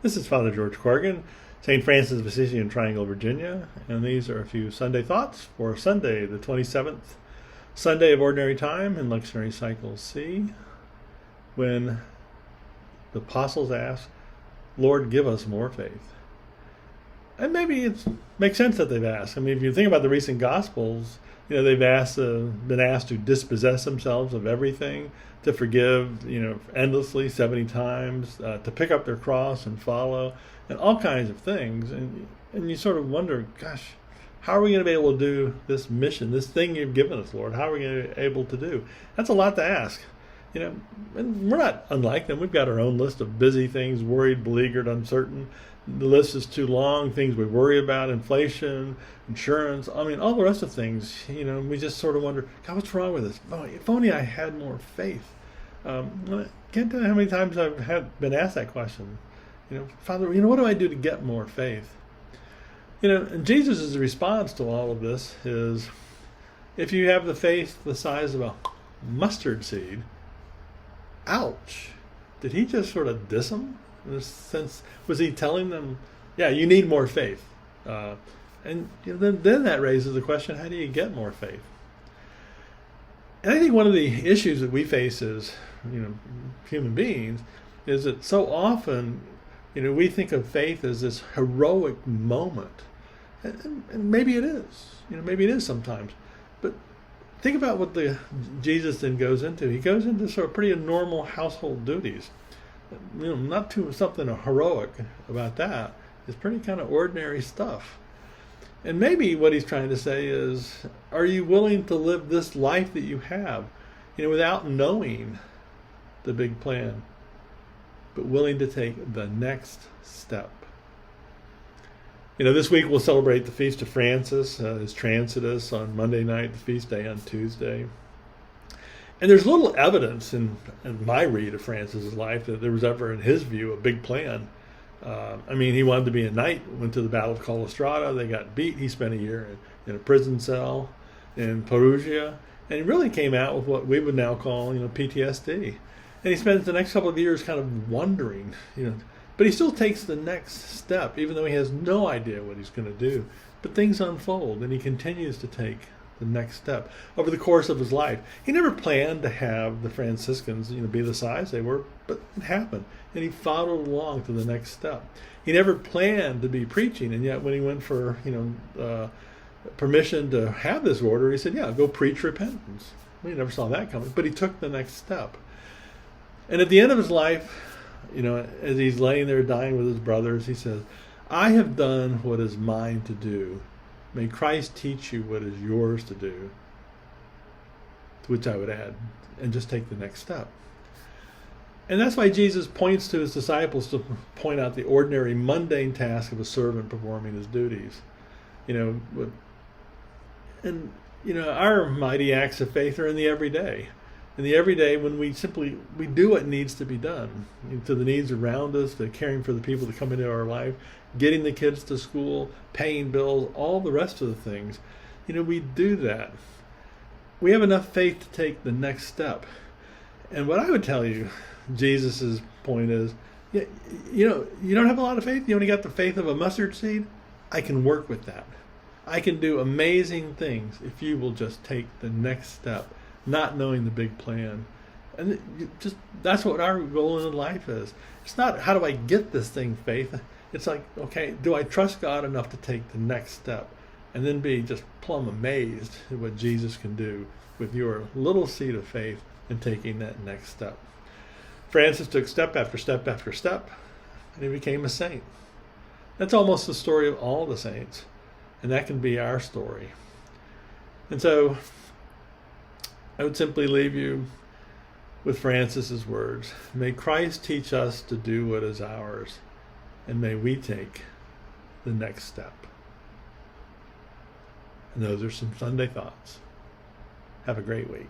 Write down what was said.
This is Father George Corrigan, St. Francis of Assisi in Triangle, Virginia, and these are a few Sunday thoughts for Sunday, the 27th, Sunday of Ordinary Time in Lectionary Cycle C, when the apostles ask, Lord, give us more faith. And maybe it makes sense that they've asked. I mean, if you think about the recent Gospels, they've been asked to dispossess themselves of everything, to forgive, endlessly 70 times, to pick up their cross and follow, and all kinds of things. And you sort of wonder, gosh, how are we going to be able to do this mission, this thing you've given us, Lord? How are we going to be able to do? That's a lot to ask. And we're not unlike them. We've got our own list of busy things, worried, beleaguered, uncertain. The list is too long, things we worry about, inflation, insurance, all the rest of things, we just sort of wonder, God, what's wrong with this? Oh, if only I had more faith. I can't tell you how many times I've been asked that question. Father, what do I do to get more faith? And Jesus' response to all of this is, if you have the faith the size of a mustard seed, ouch. Did he just sort of diss them? In a sense, was he telling them, yeah, you need more faith? Then that raises the question, how do you get more faith? And I think one of the issues that we face as human beings is that so often we think of faith as this heroic moment, and maybe it is. Maybe it is sometimes, but think about what Jesus then goes into. He goes into sort of pretty normal household duties. Not too something heroic about that. It's pretty kind of ordinary stuff. And maybe what he's trying to say is, are you willing to live this life that you have, without knowing the big plan, but willing to take the next step? This week we'll celebrate the Feast of Francis, his Transitus on Monday night, the feast day on Tuesday. And there's little evidence in my read of Francis' life that there was ever, in his view, a big plan. He wanted to be a knight, went to the Battle of Collestrata, they got beat, he spent a year in a prison cell in Perugia, and he really came out with what we would now call, PTSD. And he spends the next couple of years kind of wondering, but he still takes the next step, even though he has no idea what he's going to do. But things unfold, and he continues to take the next step over the course of his life. He never planned to have the Franciscans, be the size they were, but it happened, and he followed along to the next step. He never planned to be preaching, and yet when he went for, permission to have this order, he said, "Yeah, go preach repentance." Well, he never saw that coming, but he took the next step. And at the end of his life, as he's laying there dying with his brothers, he says, "I have done what is mine to do. May Christ teach you what is yours to do." To which I would add, and just take the next step. And that's why Jesus points to his disciples to point out the ordinary, mundane task of a servant performing his duties. Our mighty acts of faith are in the everyday. In the everyday, when we do what needs to be done, to the needs around us, to caring for the people that come into our life, getting the kids to school, paying bills, all the rest of the things, we do that. We have enough faith to take the next step. And what I would tell you, Jesus' point is, you don't have a lot of faith? You only got the faith of a mustard seed? I can work with that. I can do amazing things if you will just take the next step, not knowing the big plan. And that's what our goal in life is. It's not, how do I get this thing, faith? It's like, okay, do I trust God enough to take the next step? And then be just plumb amazed at what Jesus can do with your little seed of faith in taking that next step. Francis took step after step after step, and he became a saint. That's almost the story of all the saints, and that can be our story. And so I would simply leave you with Francis's words. May Christ teach us to do what is ours, and may we take the next step. And those are some Sunday thoughts. Have a great week.